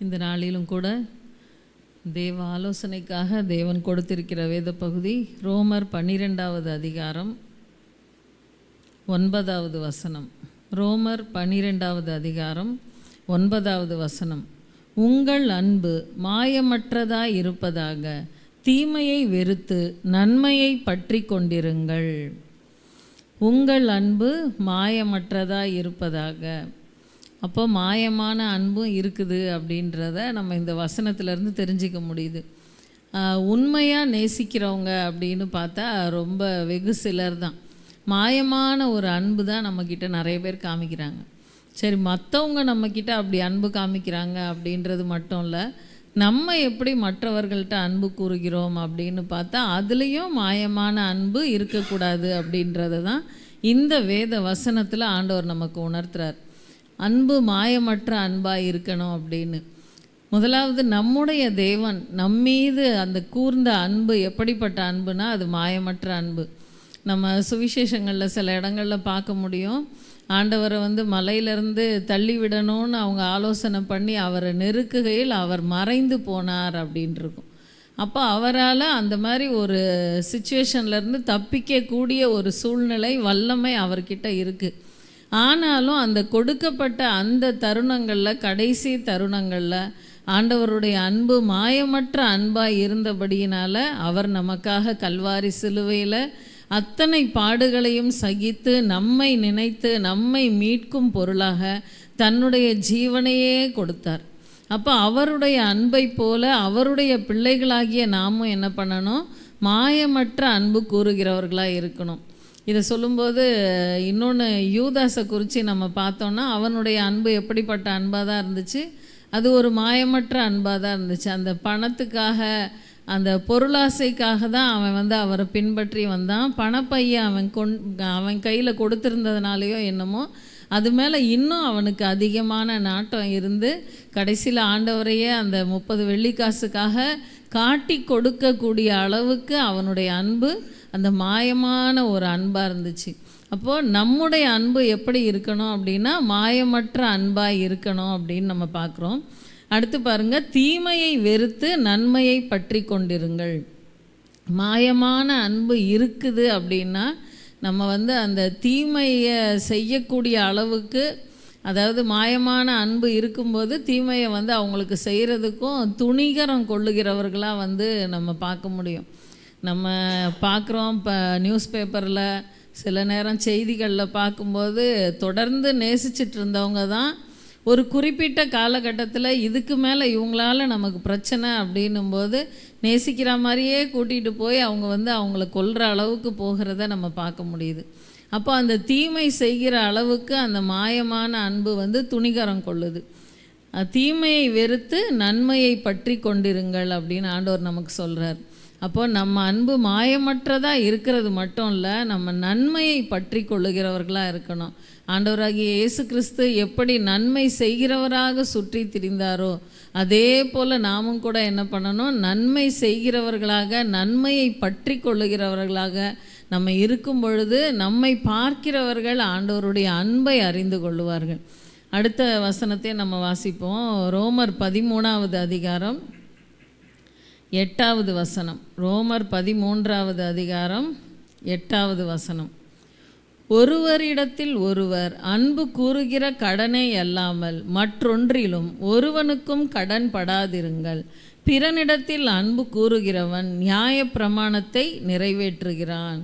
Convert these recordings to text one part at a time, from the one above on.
இந்த நாளிலும் கூட தேவ ஆலோசனைக்காக தேவன் கொடுத்திருக்கிற வேத பகுதி ரோமர் 12வது அதிகாரம் 9வது வசனம். ரோமர் 12வது அதிகாரம் 9வது வசனம். உங்கள் அன்பு மாயமற்றதாய் இருப்பதாக, தீமையை வெறுத்து நன்மையை பற்றி கொண்டிருங்கள். உங்கள் அன்பு மாயமற்றதாய் இருப்பதாக. அப்போ மாயமான அன்பும் இருக்குது அப்படின்றத நம்ம இந்த வசனத்திலேருந்து தெரிஞ்சிக்க முடியுது. உண்மையாக நேசிக்கிறவங்க அப்படின்னு பார்த்தா ரொம்ப வெகு சிலர் தான். மாயமான ஒரு அன்பு தான் நம்மக்கிட்ட நிறைய பேர் காமிக்கிறாங்க. சரி, மற்றவங்க நம்மக்கிட்ட அப்படி அன்பு காமிக்கிறாங்க அப்படின்றது மட்டும் இல்லை, நம்ம எப்படி மற்றவர்கள்ட்ட அன்பு கூறுகிறோம் அப்படின்னு பார்த்தா அதுலேயும் மாயமான அன்பு இருக்கக்கூடாது அப்படின்றது தான் இந்த வேத வசனத்தில் ஆண்டவர் நமக்கு உணர்த்துறார். அன்பு மாயமற்ற அன்பாக இருக்கணும் அப்படின்னு. முதலாவது, நம்முடைய தேவன் நம்மீது அந்த கூர்ந்த அன்பு எப்படிப்பட்ட அன்புனா அது மாயமற்ற அன்பு. நம்ம சுவிசேஷங்களில் சில இடங்களில் பார்க்க முடியும். ஆண்டவரை மலையிலேருந்து தள்ளி விடணும்னு அவங்க ஆலோசனை பண்ணி அவரை நெருக்குகையில் அவர் மறைந்து போனார் அப்படின்ட்டுருக்கும். அப்போ அவரால் அந்த மாதிரி ஒரு சிச்சுவேஷன்லேருந்து தப்பிக்கக்கூடிய ஒரு சூழ்நிலை வல்லமை அவர்கிட்ட இருக்குது. ஆனாலும் அந்த கொடுக்கப்பட்ட அந்த தருணங்களில், கடைசி தருணங்களில் ஆண்டவருடைய அன்பு மாயமற்ற அன்பாக இருந்தபடியினால் அவர் நமக்காக கல்வாரி சிலுவையில் அத்தனை பாடுகளையும் சகித்து நம்மை நினைத்து நம்மை மீட்கும் பொருளாக தன்னுடைய ஜீவனையே கொடுத்தார். அப்போ அவருடைய அன்பை போல அவருடைய பிள்ளைகளாகிய நாமும் என்ன பண்ணணும்? மாயமற்ற அன்பு கூறுகிறவர்களாக இருக்கணும். இதை சொல்லும்போது இன்னொன்று யூதாஸை குறித்து நம்ம பார்த்தோன்னா அவனுடைய அன்பு எப்படிப்பட்ட அன்பாக தான் இருந்துச்சு? அது ஒரு மாயமற்ற அன்பாக தான் இருந்துச்சு. அந்த பணத்துக்காக, அந்த பொருளாசைக்காக தான் அவன் அவரை பின்பற்றி வந்தான். பணப்பையை அவன் கையில் கொடுத்துருந்ததுனாலையோ என்னமோ அது மேலே இன்னும் அவனுக்கு அதிகமான நாட்டம் இருந்து கடைசியில் ஆண்டவரையே அந்த 30 வெள்ளிக்காசுக்காக காட்டி கொடுக்கக்கூடிய அளவுக்கு அவனுடைய அன்பு அந்த மாயமான ஒரு அன்பாக இருந்துச்சு. அப்போது நம்முடைய அன்பு எப்படி இருக்கணும் அப்படின்னா மாயமற்ற அன்பாக இருக்கணும் அப்படின்னு நம்ம பார்க்குறோம். அடுத்து பாருங்கள், தீமையை வெறுத்து நன்மையை பற்றி கொண்டிருங்கள். மாயமான அன்பு இருக்குது அப்படின்னா நம்ம அந்த தீமையை செய்யக்கூடிய அளவுக்கு, அதாவது மாயமான அன்பு இருக்கும்போது தீமையை அவங்களுக்கு செய்கிறதுக்கும் துணிகரம் கொள்ளுகிறவர்களாக நம்ம பார்க்க முடியும். நம்ம பார்க்குறோம். இப்போ நியூஸ் பேப்பரில் சில நேரம் செய்திகளில் பார்க்கும்போது தொடர்ந்து நேசிச்சிட்டு இருந்தவங்க தான் ஒரு குறிப்பிட்ட காலகட்டத்தில் இதுக்கு மேலே இவங்களால நமக்கு பிரச்சனை அப்படின்னும்போது நேசிக்கிற மாதிரியே கூட்டிகிட்டு போய் அவங்க அவங்கள கொல்கிற அளவுக்கு போகிறத நம்ம பார்க்க முடியுது. அப்போ அந்த தீமை செய்கிற அளவுக்கு அந்த மாயமான அன்பு துணிகரம் கொள்ளுது. தீமையை வெறுத்து நன்மையை பற்றி கொண்டிருங்கள் அப்படின்னு ஆண்டவர் நமக்கு சொல்கிறார். அப்போது நம்ம அன்பு மாயமற்றதாக இருக்கிறது மட்டும் இல்லை, நம்ம நன்மையை பற்றி கொள்ளுகிறவர்களாக இருக்கணும். ஆண்டவராகிய இயேசு கிறிஸ்து எப்படி நன்மை செய்கிறவராக சுற்றி திரிந்தாரோ அதே போல் நாமும் கூட என்ன பண்ணணும்? நன்மை செய்கிறவர்களாக, நன்மையை பற்றி கொள்ளுகிறவர்களாக நம்ம இருக்கும் பொழுது நம்மை பார்க்கிறவர்கள் ஆண்டவருடைய அன்பை அறிந்து கொள்ளுவார்கள். அடுத்த வசனத்தை நம்ம வாசிப்போம். ரோமர் 13வது அதிகாரம் 8வது வசனம். ரோமர் 13வது அதிகாரம் 8வது வசனம். ஒருவரிடத்தில் ஒருவர் அன்பு கூறுகிற கடனே அல்லாமல் மற்றொன்றிலும் ஒருவனுக்கும் கடன் படாதிருங்கள். பிறனிடத்தில் அன்பு கூறுகிறவன் நியாய பிரமாணத்தை நிறைவேற்றுகிறான்.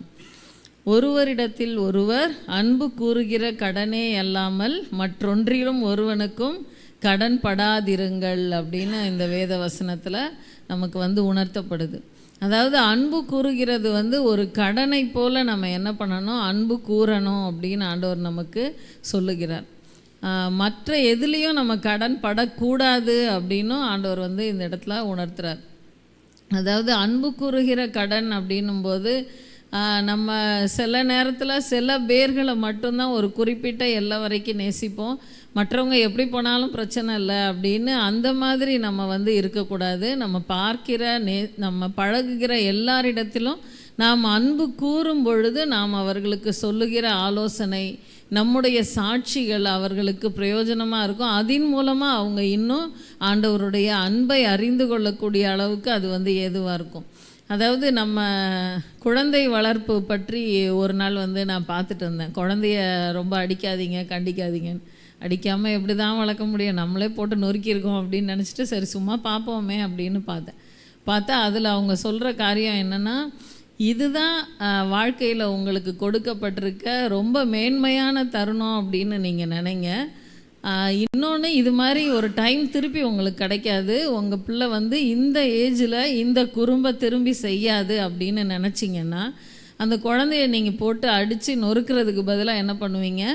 ஒருவரிடத்தில் ஒருவர் அன்பு கூறுகிற கடனே அல்லாமல் மற்றொன்றிலும் ஒருவனுக்கும் கடன் படாதிருங்கள் அப்படின்னு இந்த வேத வசனத்தில் நமக்கு உணர்த்தப்படுது. அதாவது அன்பு கூறுகிறது ஒரு கடனை போல் நம்ம என்ன பண்ணணும்? அன்பு கூறணும் அப்படின்னு ஆண்டவர் நமக்கு சொல்லுகிறார். மற்ற எதுலேயும் நம்ம கடன் படக்கூடாது அப்படின்னும் ஆண்டவர் இந்த இடத்துல உணர்த்துறார். அதாவது அன்பு கூறுகிற கடன் அப்படின்னும்போது நம்ம சில நேரத்தில் சில பேர்களை மட்டும்தான் ஒரு குறிப்பிட்ட எல்லை வரைக்கும் நேசிப்போம். மற்றவங்க எப்படி போனாலும் பிரச்சனை இல்லை அப்படின்னு அந்த மாதிரி நம்ம இருக்கக்கூடாது. நம்ம பார்க்கிற நம்ம பழகுகிற எல்லாரிடத்திலும் நாம் அன்பு கூறும் பொழுது நாம் அவர்களுக்கு சொல்லுகிற ஆலோசனை, நம்முடைய சாட்சிகள் அவர்களுக்கு பிரயோஜனமாக இருக்கும். அதன் மூலமாக அவங்க இன்னும் ஆண்டவருடைய அன்பை அறிந்து கொள்ளக்கூடிய அளவுக்கு அது வந்து ஏதுவாக இருக்கும். அதாவது நம்ம குழந்தை வளர்ப்பு பற்றி ஒரு நாள் வந்து நான் பார்த்துட்டு இருந்தேன். குழந்தைய ரொம்ப அடிக்காதீங்க, கண்டிக்காதீங்கன்னு. அடிக்காமல் எப்படி தான் வளர்க்க முடியும், நம்மளே போட்டு நொறுக்கியிருக்கோம் அப்படின்னு நினச்சிட்டு சரி சும்மா பார்ப்போமே அப்படின்னு பார்த்தா அதில் அவங்க சொல்கிற காரியம் என்னென்னா, இதுதான் வாழ்க்கையில் உங்களுக்கு கொடுக்கப்பட்டிருக்க ரொம்ப மேன்மையான தருணம் அப்படின்னு நீங்கள் நினைங்க. இன்னொன்று, இது மாதிரி ஒரு டைம் திருப்பி உங்களுக்கு கிடைக்காது. உங்கள் பிள்ளை வந்து இந்த ஏஜில் இந்த குறும்பை திரும்பி செய்யாது அப்படின்னு நினச்சிங்கன்னா, அந்த குழந்தைய நீங்கள் போட்டு அடித்து நொறுக்கிறதுக்கு பதிலாக என்ன பண்ணுவீங்க,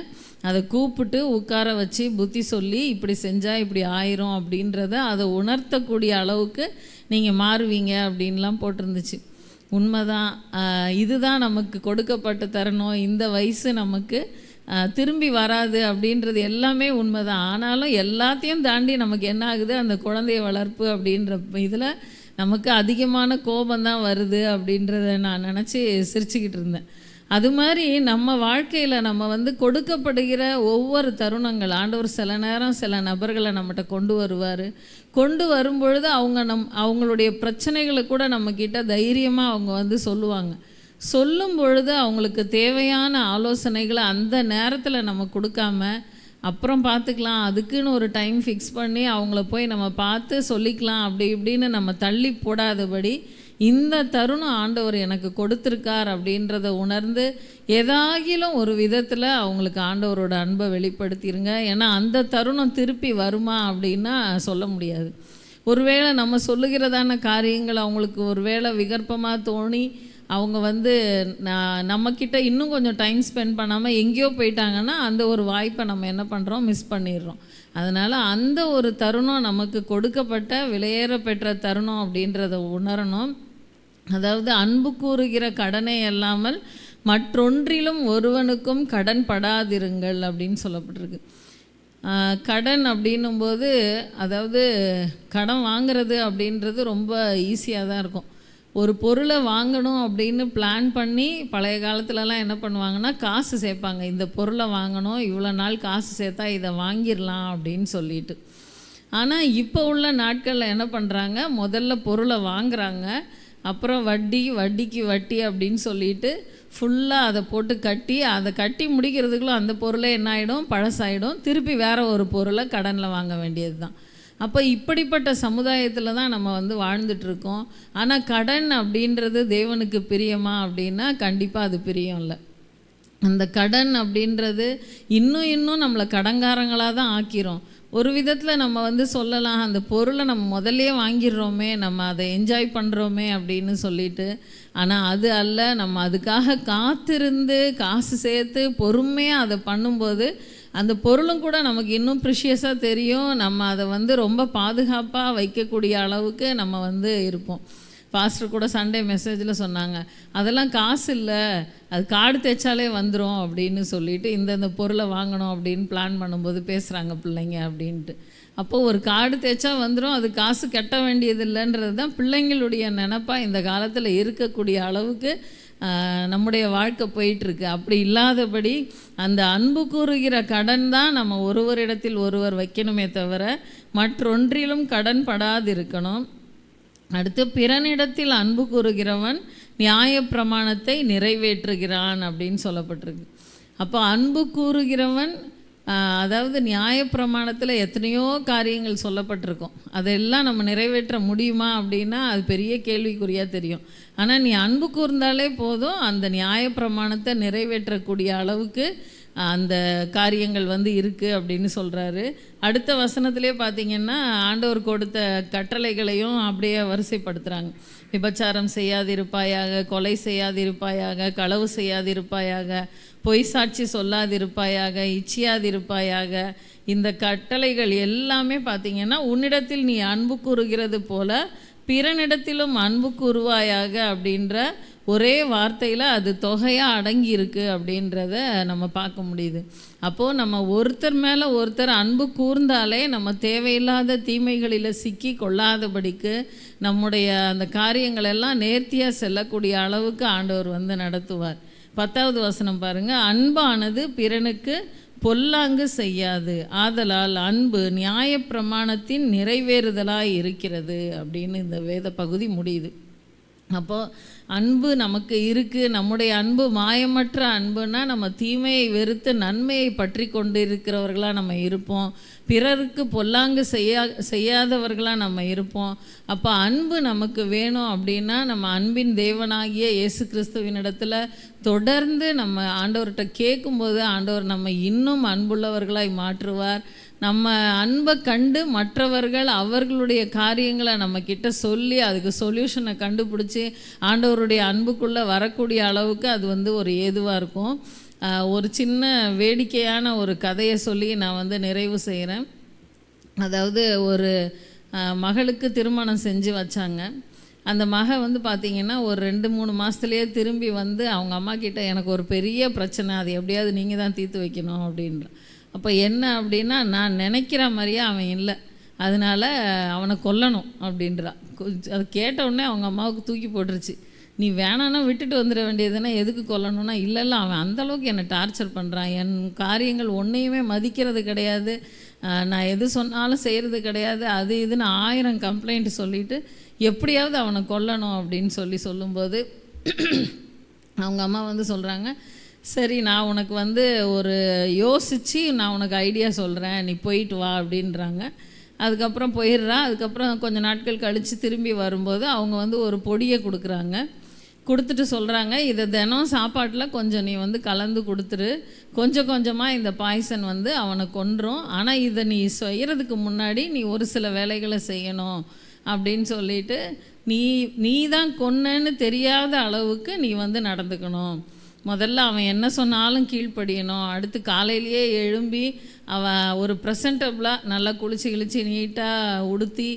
அதை கூப்பிட்டு உட்கார வச்சு புத்தி சொல்லி இப்படி செஞ்சால் இப்படி ஆயிரும் அப்படின்றத அதை உணர்த்தக்கூடிய அளவுக்கு நீங்கள் மாறுவீங்க அப்படின்லாம் போட்டிருந்துச்சு. உண்மைதான். இதுதான் நமக்கு கொடுக்கப்பட்ட தருணம், இந்த வயசு நமக்கு திரும்பி வராது அப்படின்றது எல்லாமே உண்மைதான். ஆனாலும் எல்லாத்தையும் தாண்டி நமக்கு என்ன ஆகுது, அந்த குழந்தைய வளர்ப்பு அப்படின்ற இதில் நமக்கு அதிகமான கோபந்தான் வருது அப்படின்றத நான் நினச்சி சிரிச்சுக்கிட்டு இருந்தேன். அது மாதிரி நம்ம வாழ்க்கையில் நம்ம வந்து கொடுக்கப்படுகிற ஒவ்வொரு தருணங்கள், ஆண்டவர் சில நேரம் சில நபர்களை நம்மகிட்ட கொண்டு வரும்பொழுது அவங்களுடைய பிரச்சனைகளை கூட நம்மக்கிட்ட தைரியமாக அவங்க வந்து சொல்லும் பொழுது அவங்களுக்கு தேவையான ஆலோசனைகளை அந்த நேரத்தில் நம்ம கொடுக்காம அப்புறம் பார்த்துக்கலாம், அதுக்குன்னு ஒரு டைம் ஃபிக்ஸ் பண்ணி அவங்கள போய் நம்ம பார்த்து சொல்லிக்கலாம் அப்படி இப்படின்னு நம்ம தள்ளி போடாதபடி இந்த தருணம் ஆண்டவர் எனக்கு கொடுத்துருக்கார் அப்படின்றத உணர்ந்து ஏதாகிலும் ஒரு விதத்தில் அவங்களுக்கு ஆண்டவரோட அன்பை வெளிப்படுத்திடுங்க. ஏன்னா அந்த தருணம் திருப்பி வருமா அப்படின்னா சொல்ல முடியாது. ஒருவேளை நம்ம சொல்லுகிறதான காரியங்கள் அவங்களுக்கு ஒருவேளை விகற்பமாக தோணி அவங்க வந்து நம்மக்கிட்ட இன்னும் கொஞ்சம் டைம் ஸ்பெண்ட் பண்ணாமல் எங்கேயோ போயிட்டாங்கன்னா அந்த ஒரு வாய்ப்பை நம்ம என்ன பண்ணுறோம், மிஸ் பண்ணிடுறோம். அதனால் அந்த ஒரு தருணம் நமக்கு கொடுக்கப்பட்ட விலையேற பெற்ற தருணம் அப்படின்றத உணரணும். அதாவது அன்பு கூறுகிற கடனை அல்லாமல் மற்றொன்றிலும் ஒருவனுக்கும் கடன் படாதிருங்கள் அப்படின்னு சொல்லப்பட்டிருக்கு. கடன் அப்படின்னும்போது அதாவது கடன் வாங்கிறது அப்படின்றது ரொம்ப ஈஸியாக தான் இருக்கும். ஒரு பொருளை வாங்கணும் அப்படின்னு பிளான் பண்ணி பழைய காலத்துலலாம் என்ன பண்ணுவாங்கன்னா காசு சேர்ப்பாங்க, இந்த பொருளை வாங்கணும், இவ்வளோ நாள் காசு சேர்த்தா இதை வாங்கிடலாம் அப்படின்னு சொல்லிட்டு. ஆனால் இப்போ உள்ள நாட்களில் என்ன பண்ணுறாங்க, முதல்ல பொருளை வாங்குறாங்க, அப்புறம் வட்டிக்கு வட்டி அப்படின்னு சொல்லிட்டு ஃபுல்லாக அதை போட்டு அதை கட்டி முடிக்கிறதுக்குள்ள அந்த பொருளே என்ன ஆகிடும், பழசாயிடும். திருப்பி வேறு ஒரு பொருளை கடனில் வாங்க வேண்டியது தான். அப்போ இப்படிப்பட்ட சமுதாயத்தில் தான் நம்ம வந்து வாழ்ந்துட்டுருக்கோம். ஆனால் கடன் அப்படின்றது தேவனுக்கு பிரியமா அப்படின்னா கண்டிப்பாக அது பிரியம் இல்லை. அந்த கடன் அப்படின்றது இன்னும் நம்மளை கடன்காரங்களாக தான் ஆக்கிரும். ஒரு விதத்தில் நம்ம வந்து சொல்லலாம், அந்த பொருளை நம்ம முதல்லையே வாங்கிடுறோமே, நம்ம அதை என்ஜாய் பண்ணுறோமே அப்படின்னு சொல்லிட்டு. ஆனால் அது அல்ல. நம்ம அதுக்காக காத்திருந்து காசு சேர்த்து பொறுமையாக அதை பண்ணும்போது அந்த பொருளும் கூட நமக்கு இன்னும் ப்ரிஷியஸாக தெரியும். நம்ம அதை வந்து ரொம்ப பாதுகாப்பாக வைக்கக்கூடிய அளவுக்கு நம்ம வந்து இருப்போம். பாஸ்டர் கூட சண்டே மெசேஜில் சொன்னாங்க, அதெல்லாம் காசு இல்லை, அது கார்டு தேய்ச்சாலே வந்துடும் அப்படின்னு சொல்லிட்டு இந்தந்த பொருளை வாங்கணும் அப்படின்னு பிளான் பண்ணும்போது பேசுகிறாங்க பிள்ளைங்க அப்படின்ட்டு. அப்போது ஒரு கார்டு தேய்ச்சா வந்துடும், அது காசு கட்ட வேண்டியது இல்லைன்றது தான் பிள்ளைங்களுடைய நினப்பாக இந்த காலத்தில் இருக்கக்கூடிய அளவுக்கு நம்முடைய வாழ்க்கை போயிட்டுருக்கு. அப்படி இல்லாதபடி அந்த அன்பு கூறுகிற கடன் தான் நம்ம ஒருவரிடத்தில் ஒருவர் வைக்கணுமே தவிர மற்றொன்றிலும் கடன் படாதிருக்கணும். அடுத்து, பிறனிடத்தில் அன்பு கூறுகிறவன் நியாயப்பிரமாணத்தை நிறைவேற்றுகிறான் அப்படின்னு சொல்லப்பட்டிருக்கு. அப்போ அன்பு கூறுகிறவன் அதாவது நியாயப்பிரமாணத்தில் எத்தனையோ காரியங்கள் சொல்லப்பட்டிருக்கும், அதெல்லாம் நம்ம நிறைவேற்ற முடியுமா அப்படின்னா அது பெரிய கேள்விக்குறியாக தெரியும். ஆனால் நீ அன்பு கூர்ந்தாலே போதும், அந்த நியாயப்பிரமாணத்தை நிறைவேற்றக்கூடிய அளவுக்கு அந்த காரியங்கள் வந்து இருக்குது அப்படின்னு சொல்கிறாரு. அடுத்த வசனத்திலே பார்த்திங்கன்னா ஆண்டவர் கொடுத்த கட்டளைகளையும் அப்படியே வரிசைப்படுத்துகிறாங்க. விபச்சாரம் செய்யாதிருப்பாயாக, கொலை செய்யாதிருப்பாயாக, களவு செய்யாதிருப்பாயாக, பொய் சாட்சி சொல்லாதிருப்பாயாக, இச்சியாதிருப்பாயாக. இந்த கட்டளைகள் எல்லாமே பார்த்திங்கன்னா உன்னிடத்தில் நீ அன்பு கூறுகிறது போல பிறனிடத்திலும் அன்பு கூறுவாயாக அப்படின்ற ஒரே வார்த்தையில் அது தொகையாக அடங்கி இருக்குது அப்படின்றத நம்ம பார்க்க முடியுது. அப்போது நம்ம ஒருத்தர் மேலே ஒருத்தர் அன்பு கூர்ந்தாலே நம்ம தேவையில்லாத தீமைகளில் சிக்கி கொள்ளாதபடிக்கு நம்முடைய அந்த காரியங்களெல்லாம் நேர்த்தியாக செல்லக்கூடிய அளவுக்கு ஆண்டவர் வந்து நடத்துவார். 10வது வசனம் பாருங்கள், அன்பானது பிறனுக்கு பொல்லாங்கு செய்யாது, ஆதலால் அன்பு நியாயப்பிரமாணத்தின் நிறைவேறுதலாய் இருக்கிறது அப்படின்னு இந்த வேத பகுதி முடியுது. அப்போது அன்பு நமக்கு இருக்குது. நம்முடைய அன்பு மாயமற்ற அன்புனா நம்ம தீமையை வெறுத்து நன்மையை பற்றி கொண்டு இருக்கிறவர்களாக நம்ம இருப்போம். பிறருக்கு பொல்லாங்கு செய்யாதவர்களாக நம்ம இருப்போம். அப்போ அன்பு நமக்கு வேணும் அப்படின்னா நம்ம அன்பின் தேவனாகிய இயேசு கிறிஸ்துவினிடத்தில் தொடர்ந்து நம்ம ஆண்டவர்கிட்ட கேட்கும்போது ஆண்டவர் நம்ம இன்னும் அன்புள்ளவர்களாய் மாற்றுவார். நம்ம அன்பை கண்டு மற்றவர்கள் அவர்களுடைய காரியங்களை நம்மக்கிட்ட சொல்லி அதுக்கு சொல்யூஷனை கண்டுபிடிச்சி ஆண்டவருடைய அன்புக்குள்ளே வரக்கூடிய அளவுக்கு அது வந்து ஒரு ஏதுவாக இருக்கும். ஒரு சின்ன வேடிக்கையான ஒரு கதையை சொல்லி நான் வந்து நிறைவு செய்கிறேன். அதாவது ஒரு மகளுக்கு திருமணம் செஞ்சு வச்சாங்க. அந்த மக வந்து பார்த்திங்கன்னா ஒரு 2-3 மாதத்துலேயே திரும்பி வந்து அவங்க அம்மா கிட்ட எனக்கு ஒரு பெரிய பிரச்சனை, அது எப்படியாவது நீங்கள் தான் தீர்த்து வைக்கணும் அப்படின்ற. அப்போ என்ன அப்படின்னா, நான் நினைக்கிற மாதிரியே அவன் இல்லை, அதனால் அவனை கொல்லணும் அப்படின்றா. அது கேட்டவுடனே அவங்க அம்மாவுக்கு தூக்கி போட்டுருச்சு. நீ வேணான்னா விட்டுட்டு வந்துட வேண்டியதுன்னா எதுக்கு கொல்லணும்னா, இல்லை அவன் அந்தளவுக்கு என்னை டார்ச்சர் பண்ணுறான், என் காரியங்கள் ஒன்றையுமே மதிக்கிறது கிடையாது, நான் எது சொன்னாலும் செய்கிறது கிடையாது, அது இதுன்னு 1000 கம்ப்ளைண்ட் சொல்லிவிட்டு எப்படியாவது அவனை கொல்லணும் அப்படின்னு சொல்லும்போது அவங்க அம்மா வந்து சொல்கிறாங்க, சரி நான் உனக்கு வந்து ஒரு யோசித்து நான் உனக்கு ஐடியா சொல்கிறேன், நீ போயிட்டு வா அப்படின்றாங்க. அதுக்கப்புறம் போயிடுறா. அதுக்கப்புறம் கொஞ்சம் நாட்கள் கழித்து திரும்பி வரும்போது அவங்க வந்து ஒரு பொடியை கொடுக்குறாங்க. கொடுத்துட்டு சொல்கிறாங்க, இதை தினம் சாப்பாட்டில் கொஞ்சம் நீ வந்து கலந்து கொடுத்துரு, கொஞ்சம் கொஞ்சமாக இந்த பாய்சன் வந்து அவனை கொன்றும், ஆனால் இதை நீ செய்கிறதுக்கு முன்னாடி நீ ஒரு சில வேலைகளை செய்யணும் அப்படின்னு சொல்லிட்டு நீ தான் கொன்னன்னு தெரியாத அளவுக்கு நீ வந்து நடந்துக்கணும். முதல்ல அவன் என்ன சொன்னாலும் கீழ்ப்படியணும். அடுத்து காலையிலேயே எழும்பி அவன் ஒரு ப்ரெசன்டபுளாக நல்லா குளிச்சு நீட்டாக உடுத்தி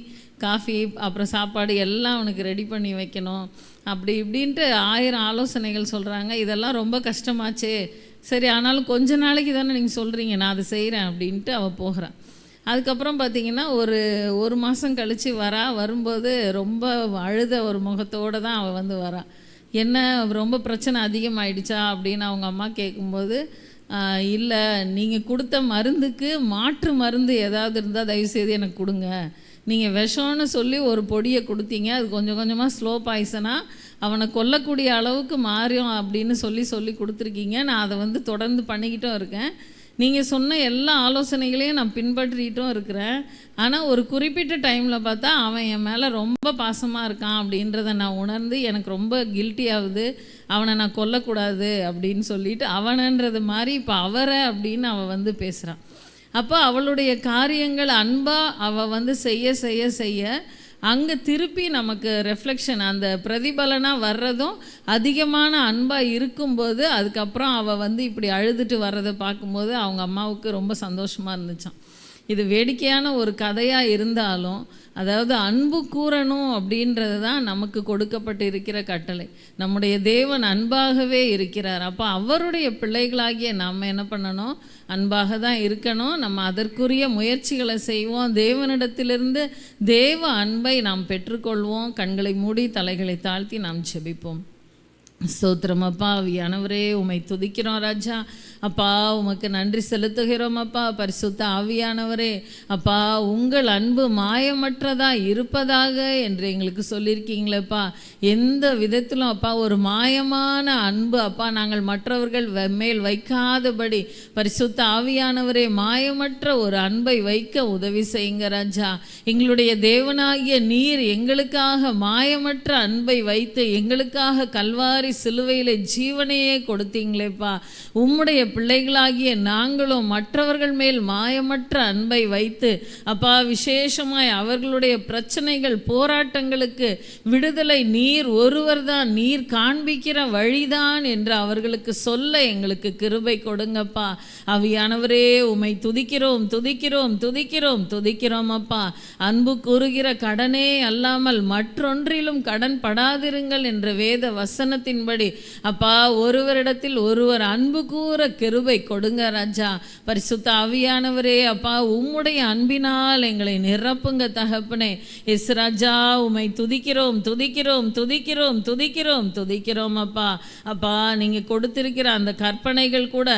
காஃபி அப்புறம் சாப்பாடு எல்லாம் அவனுக்கு ரெடி பண்ணி வைக்கணும். அப்படி இப்படின்ட்டு 1000 ஆலோசனைகள் சொல்கிறாங்க. இதெல்லாம் ரொம்ப கஷ்டமாச்சே, சரி ஆனாலும் கொஞ்ச நாளைக்கு தானே நீங்கள் சொல்கிறீங்க, நான் அதை செய்கிறேன் அப்படின்ட்டு அவள் போகிறான். அதுக்கப்புறம் பார்த்திங்கன்னா ஒரு மாதம் கழித்து வரும்போது ரொம்ப அழுத ஒரு முகத்தோடு தான் அவள் வந்து வரான். என்ன ரொம்ப பிரச்சனை அதிகமாகிடுச்சா அப்படின்னு அவங்க அம்மா கேட்கும்போது, இல்லை நீங்கள் கொடுத்த மருந்துக்கு மாற்று மருந்து ஏதாவது இருந்தால் தயவுசெய்து எனக்கு கொடுங்க, நீங்கள் விஷம்னு சொல்லி ஒரு பொடியை கொடுத்தீங்க, அது கொஞ்சம் கொஞ்சமாக ஸ்லோ பாய்சனாக அவனை கொல்லக்கூடிய அளவுக்கு மாறியும் அப்படின்னு சொல்லி கொடுத்துருக்கீங்க, நான் அதை வந்து தொடர்ந்து பண்ணிக்கிட்டும் இருக்கேன், நீங்கள் சொன்ன எல்லா ஆலோசனைகளையும் நான் பின்பற்றிட்டும் இருக்கிறேன், ஆனால் ஒரு குறிப்பிட்ட டைமில் பார்த்தா அவன் என் மேலே ரொம்ப பாசமாக இருக்கான் அப்படின்றத நான் உணர்ந்து எனக்கு ரொம்ப கில்ட்டி ஆகுது, அவனை நான் கொல்லக்கூடாது அப்படின்னு சொல்லிட்டு அவனன்றது மாதிரி இப்போ அவரை அப்படின்னு அவள் வந்து பேசுகிறான். அப்போ அவளுடைய காரியங்கள் அன்பாக அவள் வந்து செய்ய அங்கே திருப்பி நமக்கு ரெஃப்ளெக்ஷன் அந்த பிரதிபலனாக வர்றதும் அதிகமான அன்பாக இருக்கும்போது அதுக்கப்புறம் அவள் வந்து இப்படி அழுதுட்டு வர்றதை பார்க்கும்போது அவங்க அம்மாவுக்கு ரொம்ப சந்தோஷமாக இருந்துச்சான். இது வேடிக்கையான ஒரு கதையாக இருந்தாலும் அதாவது அன்பு கூறணும் அப்படின்றது தான் நமக்கு கொடுக்கப்பட்டு இருக்கிற கட்டளை. நம்முடைய தேவன் அன்பாகவே இருக்கிறார். அப்போ அவருடைய பிள்ளைகளாகிய நம்ம என்ன பண்ணணும், அன்பாக தான் இருக்கணும். நம்ம அதற்குரிய முயற்சிகளை செய்வோம். தேவனிடத்திலிருந்து தேவ அன்பை நாம் பெற்றுக்கொள்வோம். கண்களை மூடி தலைகளை தாழ்த்தி நாம் ஜெபிப்போம். ஸ்தோத்திரம் அப்பா, ஆவியானவரே உம்மை துதிக்கிறோம் ராஜா. அப்பா உமக்கு நன்றி செலுத்துகிறோம் அப்பா. பரிசுத்த ஆவியானவரே அப்பா, உங்கள் அன்பு மாயமற்றதாக இருப்பதாக என்று எங்களுக்கு சொல்லியிருக்கீங்களேப்பா. எந்த விதத்திலும் அப்பா ஒரு மாயமான அன்பு அப்பா நாங்கள் மற்றவர்கள் மேல் வைக்காதபடி பரிசுத்த ஆவியானவரே மாயமற்ற ஒரு அன்பை வைக்க உதவி செய்யுங்க ராஜா. எங்களுடைய தேவனாகிய நீர் எங்களுக்காக மாயமற்ற அன்பை வைத்து எங்களுக்காக கல்வாரி சிலுவையிலே ஜீவனையே கொடுத்தீங்களேப்பா. உம்முடைய பிள்ளைகளாகிய நாங்களும் மற்றவர்கள் மேல் மாயமற்ற அன்பை வைத்து அப்பா விசேஷமாய் அவர்களுடைய பிரச்சனைகள் போராட்டங்களுக்கு விடுதலை நீர் ஒருவர் தான், நீர் காண்பிக்கிற வழிதான் என்று அவர்களுக்கு சொல்ல எங்களுக்கு கிருபை கொடுங்கப்பா. ஆவியானவரே உம்மை துதிக்கிறோம் துதிக்கிறோம் துதிக்கிறோம் துதிக்கிறோம் அப்பா. அன்பு கூறுகிற கடனே அல்லாமல் மற்றொன்றிலும் கடன் படாதிருங்கள் என்ற வேத வசனத்தின் வசனத்தின்படி அப்பா ஒருவரிடத்தில் ஒருவர் அன்பு கூற கிருபை கொடுங்க ராஜா. பரிசுத்த ஆவியானவரே அப்பா உம்முடைய அன்பினால் எங்களை நிரப்புங்க தகப்பனே. எஸ் ராஜா உம்மை துதிக்கிறோம் துதிக்கிறோம் துதிக்கிறோம் துதிக்கிறோம் துதிக்கிறோம் அப்பா. அப்பா நீங்கள் கொடுத்திருக்கிற அந்த கற்பனைகள் கூட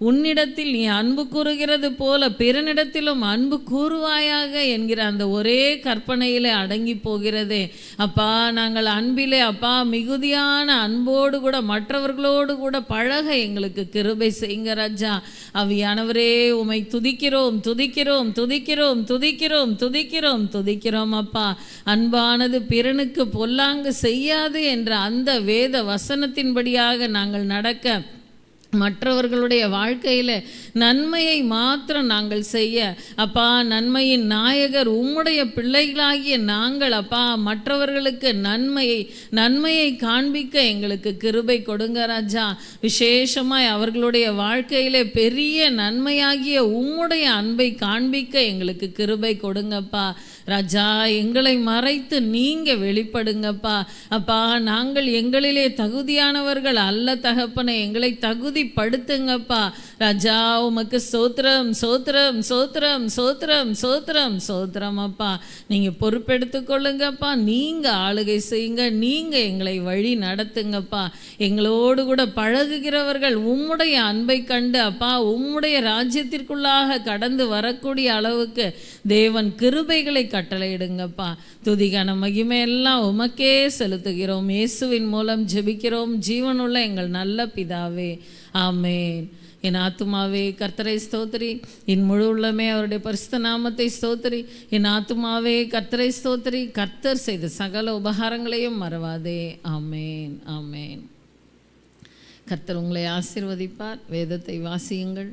உன்னிடத்தில் நீ அன்பு கூறுகிறது போல பிறனிடத்திலும் அன்பு கூறுவாயாக என்கிற அந்த ஒரே கற்பனையிலே அடங்கி போகிறதே அப்பா. நாங்கள் அன்பிலே அப்பா மிகுதியான அன்போடு கூட மற்றவர்களோடு கூட பழக எங்களுக்கு கிருபை செய்யுங்க ராஜா. ஆவியானவரே உம்மை துதிக்கிறோம் துதிக்கிறோம் துதிக்கிறோம் துதிக்கிறோம் துதிக்கிறோம் துதிக்கிறோம் அப்பா. அன்பானது பிறனுக்கு பொல்லாங்கு செய்யாது என்ற அந்த வேத வசனத்தின்படியாக நாங்கள் நடக்க, மற்றவர்களுடைய வாழ்க்கையில் நன்மையை மாத்திரம் நாங்கள் செய்ய அப்பா, நன்மையின் நாயகர் உம்முடைய பிள்ளைகளாகிய நாங்கள் அப்பா மற்றவர்களுக்கு நன்மையை காண்பிக்க எங்களுக்கு கிருபை கொடுங்க ராஜா. விசேஷமாய் அவர்களுடைய வாழ்க்கையிலே பெரிய நன்மையாகிய உம்முடைய அன்பை காண்பிக்க எங்களுக்கு கிருபை கொடுங்கப்பா ராஜா. எங்களை மறைத்து நீங்கள் வெளிப்படுங்கப்பா. அப்பா நாங்கள் எங்களிலே தகுதியானவர்கள் அல்ல தகப்பனை, எங்களை தகுதிப்படுத்துங்கப்பா ராஜா. உமக்கு சோத்திரம் சோத்திரம் சோத்திரம் சோத்திரம் சோத்திரம் சோத்திரம் அப்பா. நீங்கள் பொறுப்பெடுத்து கொள்ளுங்கப்பா, நீங்கள் ஆளுகை செய்யுங்க, நீங்கள் எங்களை வழி நடத்துங்கப்பா. எங்களோடு கூட பழகுகிறவர்கள் உம்முடைய அன்பை கண்டு அப்பா உம்முடைய ராஜ்யத்திற்குள்ளாக கடந்து வரக்கூடிய அளவுக்கு தேவன் கிருபைகளை கட்டளையிடுங்கப்பா. துதிகான மகிமை எல்லாம் உமக்கே செலுத்துகிறோம். இயேசுவின் மூலம் ஜெபிக்கிறோம் ஜீவனுள்ள எங்கள் நல்ல பிதாவே, ஆமேன். என் ஆத்துமாவே கர்த்தரை ஸ்தோத்திரி, என் முழு உள்ளமே அவருடைய பரிசுத்த நாமத்தை ஸ்தோத்திரி. என் ஆத்துமாவே கர்த்தரை ஸ்தோத்திரி, கர்த்தர் செய்த சகல உபகாரங்களையும் மறவாதே. ஆமேன் ஆமேன். கர்த்தர் உங்களை ஆசீர்வதிப்பார். வேதத்தை வாசியுங்கள்.